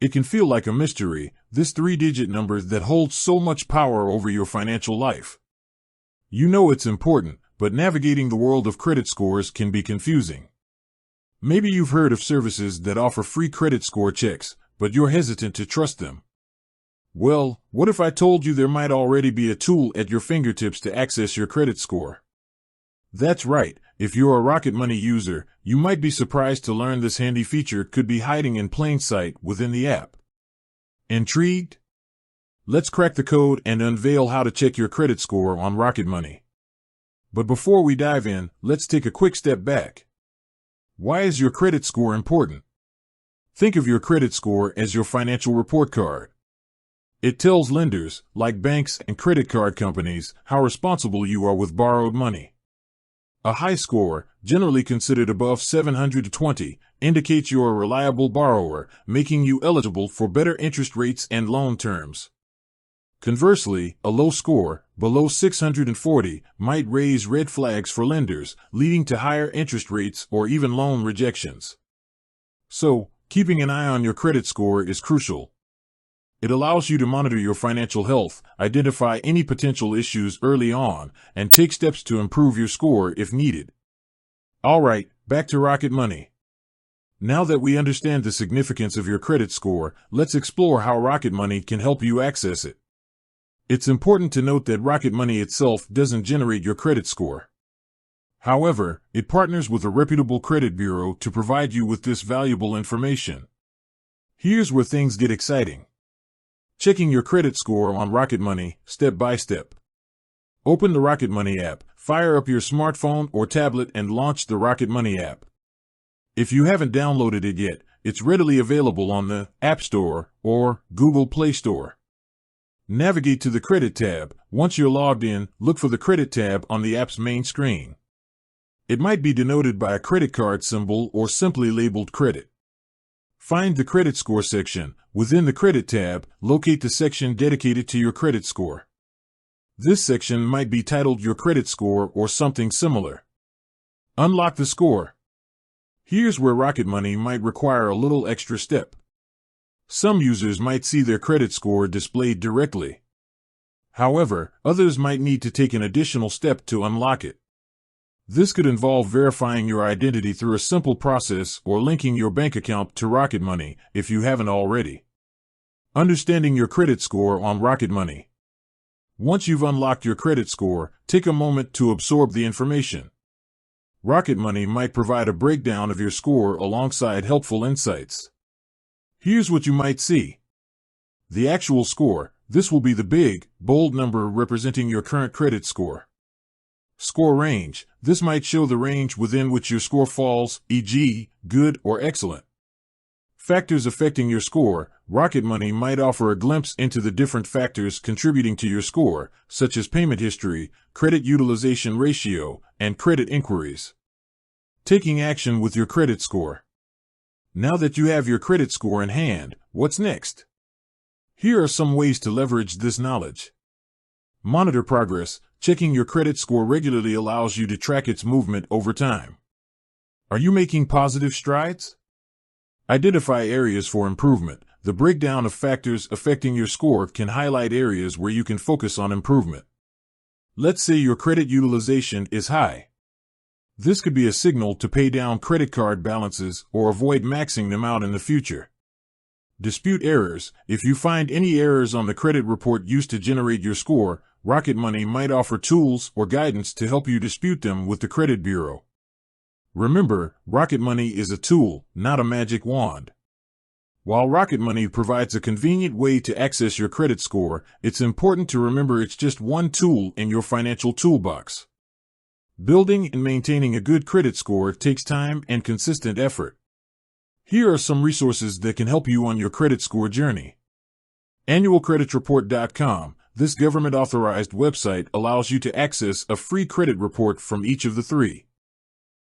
It can feel like a mystery, this three-digit number that holds so much power over your financial life. You know it's important, but navigating the world of credit scores can be confusing. Maybe you've heard of services that offer free credit score checks, but you're hesitant to trust them. Well, what if I told you there might already be a tool at your fingertips to access your credit score? That's right. If you're a Rocket Money user, you might be surprised to learn this handy feature could be hiding in plain sight within the app. Intrigued? Let's crack the code and unveil how to check your credit score on Rocket Money. But before we dive in, let's take a quick step back. Why is your credit score important? Think of your credit score as your financial report card. It tells lenders, like banks and credit card companies, how responsible you are with borrowed money. A high score, generally considered above 720, indicates you're a reliable borrower, making you eligible for better interest rates and loan terms. Conversely, a low score, below 640, might raise red flags for lenders, leading to higher interest rates or even loan rejections. So, keeping an eye on your credit score is crucial. It allows you to monitor your financial health, identify any potential issues early on, and take steps to improve your score if needed. All right, back to Rocket Money. Now that we understand the significance of your credit score, let's explore how Rocket Money can help you access it. It's important to note that Rocket Money itself doesn't generate your credit score. However, it partners with a reputable credit bureau to provide you with this valuable information. Here's where things get exciting. Checking your credit score on Rocket Money, step by step. Open the Rocket Money app, fire up your smartphone or tablet and launch the Rocket Money app. If you haven't downloaded it yet, it's readily available on the App Store or Google Play Store. Navigate to the Credit tab. Once you're logged in, look for the Credit tab on the app's main screen. It might be denoted by a credit card symbol or simply labeled Credit. Find the Credit Score section. Within the Credit tab, locate the section dedicated to your credit score. This section might be titled Your Credit Score or something similar. Unlock the score. Here's where Rocket Money might require a little extra step. Some users might see their credit score displayed directly. However, others might need to take an additional step to unlock it. This could involve verifying your identity through a simple process or linking your bank account to Rocket Money if you haven't already. Understanding your credit score on Rocket Money. Once you've unlocked your credit score, take a moment to absorb the information. Rocket Money might provide a breakdown of your score alongside helpful insights. Here's what you might see. The actual score. This will be the big, bold number representing your current credit score. Score range. This might show the range within which your score falls, e.g., good or excellent. Factors affecting your score. Rocket Money might offer a glimpse into the different factors contributing to your score, such as payment history, credit utilization ratio, and credit inquiries. Taking action with your credit score. Now that you have your credit score in hand, what's next? Here are some ways to leverage this knowledge. Monitor progress. Checking your credit score regularly allows you to track its movement over time. Are you making positive strides? Identify areas for improvement. The breakdown of factors affecting your score can highlight areas where you can focus on improvement. Let's say your credit utilization is high. This could be a signal to pay down credit card balances or avoid maxing them out in the future. Dispute errors. If you find any errors on the credit report used to generate your score, Rocket Money might offer tools or guidance to help you dispute them with the credit bureau. Remember, Rocket Money is a tool, not a magic wand. While Rocket Money provides a convenient way to access your credit score, it's important to remember it's just one tool in your financial toolbox. Building and maintaining a good credit score takes time and consistent effort. Here are some resources that can help you on your credit score journey. AnnualCreditReport.com. This government-authorized website allows you to access a free credit report from each of the three